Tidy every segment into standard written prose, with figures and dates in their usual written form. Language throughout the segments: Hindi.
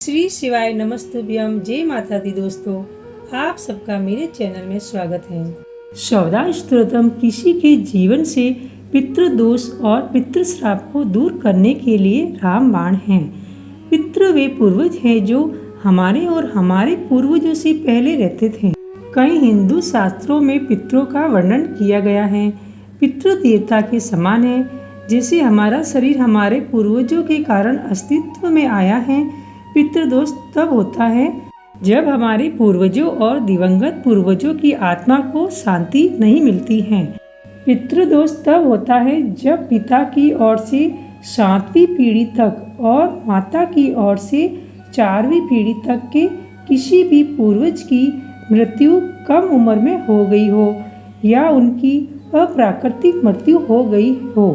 श्री शिवाय नमस्तुभ्यम। जय माता दी। दोस्तों, आप सबका मेरे चैनल में स्वागत है। शवदा स्तोत्रम किसी के जीवन से पितृदोष और पितृश्राप को दूर करने के लिए रामबाण हैं। पितृ वे पूर्वज हैं जो हमारे और हमारे पूर्वजों से पहले रहते थे। कई हिंदू शास्त्रों में पितरों का वर्णन किया गया है। पितृ देवता के समान है। जैसे हमारा शरीर हमारे पूर्वजों के कारण अस्तित्व में आया है, पितृदोष तब होता है जब हमारे पूर्वजों और दिवंगत पूर्वजों की आत्मा को शांति नहीं मिलती है। पितृदोष तब होता है जब पिता की ओर से 7वीं पीढ़ी तक और माता की ओर से 4वीं पीढ़ी तक के किसी भी पूर्वज की मृत्यु कम उम्र में हो गई हो या उनकी अप्राकृतिक मृत्यु हो गई हो।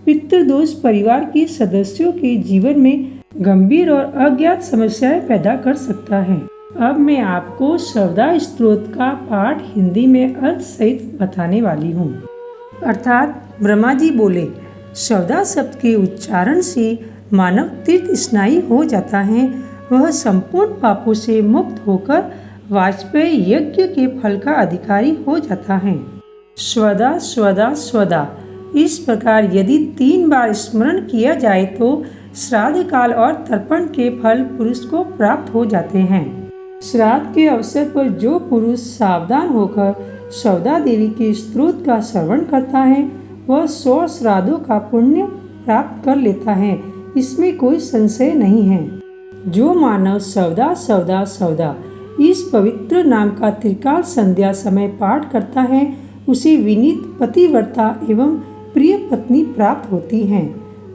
पितृदोष परिवार के सदस्यों के जीवन में गंभीर और अज्ञात समस्याएं पैदा कर सकता है। अब मैं आपको शवदा स्तोत्र का पाठ हिंदी में अर्थ सहित बताने वाली हूँ। अर्थात ब्रह्मा जी बोले, शवदा शब्द के उच्चारण से मानव तीर्थ स्नायी हो जाता है। वह संपूर्ण पापों से मुक्त होकर वाजपेयी यज्ञ के फल का अधिकारी हो जाता है। स्वदा स्वदा स्वदा, इस प्रकार यदि 3 बार स्मरण किया जाए तो श्राद्ध काल और तर्पण के फल पुरुष को प्राप्त हो जाते हैं। श्राद्ध के अवसर पर जो पुरुष सावधान होकर शवदा देवी के स्तोत्र का श्रवण करता है, वह 100 श्राद्धों का पुण्य प्राप्त कर लेता है। इसमें कोई संशय नहीं है। जो मानव शवदा शवदा शवदा इस पवित्र नाम का त्रिकाल संध्या समय पाठ करता है, उसे विनीत पतिव्रता एवं प्रिय पत्नी प्राप्त होती है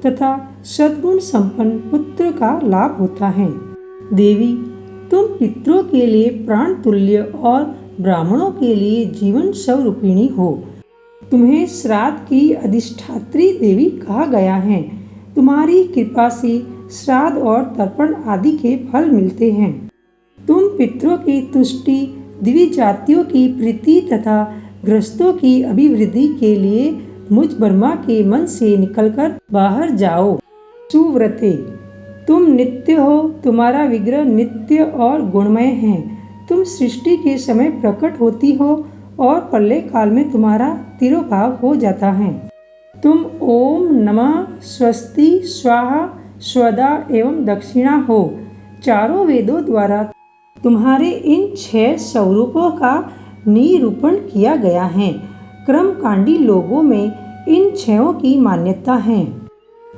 तथा सद्गुण संपन्न पुत्र का लाभ होता है। देवी, तुम पितरों के लिए प्राण तुल्य और ब्राह्मणों के लिए जीवन स्वरूपिणी हो। तुम्हें श्राद्ध की अधिष्ठात्री देवी कहा गया है। तुम्हारी कृपा से श्राद्ध और तर्पण आदि के फल मिलते हैं। तुम पितरों की तुष्टि, दिव्य जातियों की प्रीति तथा ग्रस्तों की अभिवृद्धि के लिए मुझ ब्रह्मा के मन से निकलकर बाहर जाओ। सुव्रते, तुम नित्य हो। तुम्हारा विग्रह नित्य और गुणमय है। तुम सृष्टि के समय प्रकट होती हो और प्रलय काल में तुम्हारा तिरोभाव हो जाता है। तुम ओम नमः, स्वस्ति, स्वाहा, स्वदा एवं दक्षिणा हो। चारों वेदों द्वारा तुम्हारे इन 6 स्वरूपों का निरूपण किया गया है। कर्मकांडी लोगों में इन 6 की मान्यता है।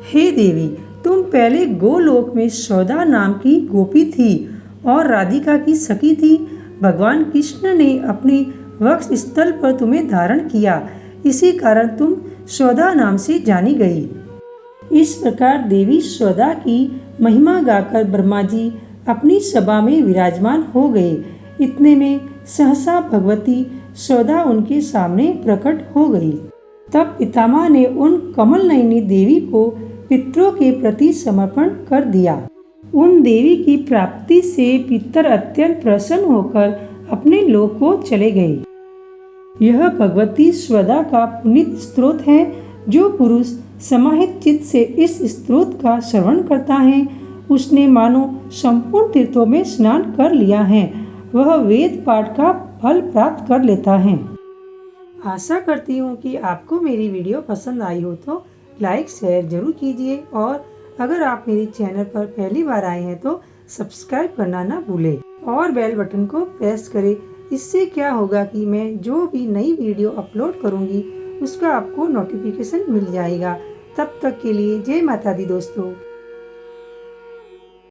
हे देवी, तुम पहले गोलोक में शवदा नाम की गोपी थी और राधिका की सखी थी। भगवान कृष्ण ने अपने वक्ष स्थल पर तुम्हें धारण किया, इसी कारण तुम शवदा नाम से जानी गई। इस प्रकार देवी शवदा की महिमा गाकर ब्रह्मा जी अपनी सभा में विराजमान हो गए। इतने में सहसा भगवती शवदा उनके सामने प्रकट हो गई। तब पितामह ने उन कमल नयनी देवी को पितरों के प्रति समर्पण कर दिया। उन देवी की प्राप्ति से पितर अत्यंत प्रसन्न होकर अपने लोक को चले गए। यह भगवती शवदा का पुनीत स्तोत्र है। जो पुरुष समाहित चित्त से इस स्तोत्र का श्रवण करता है, उसने मानो संपूर्ण तीर्थों में स्नान कर लिया है। वह वेद पाठ का फल प्राप्त कर लेता है। आशा करती हूँ कि आपको मेरी वीडियो पसंद आई हो तो लाइक शेयर जरूर कीजिए और अगर आप मेरे चैनल पर पहली बार आए हैं तो सब्सक्राइब करना ना भूलें और बेल बटन को प्रेस करें। इससे क्या होगा कि मैं जो भी नई वीडियो अपलोड करूँगी उसका आपको नोटिफिकेशन मिल जाएगा। तब तक के लिए जय माता दी दोस्तों।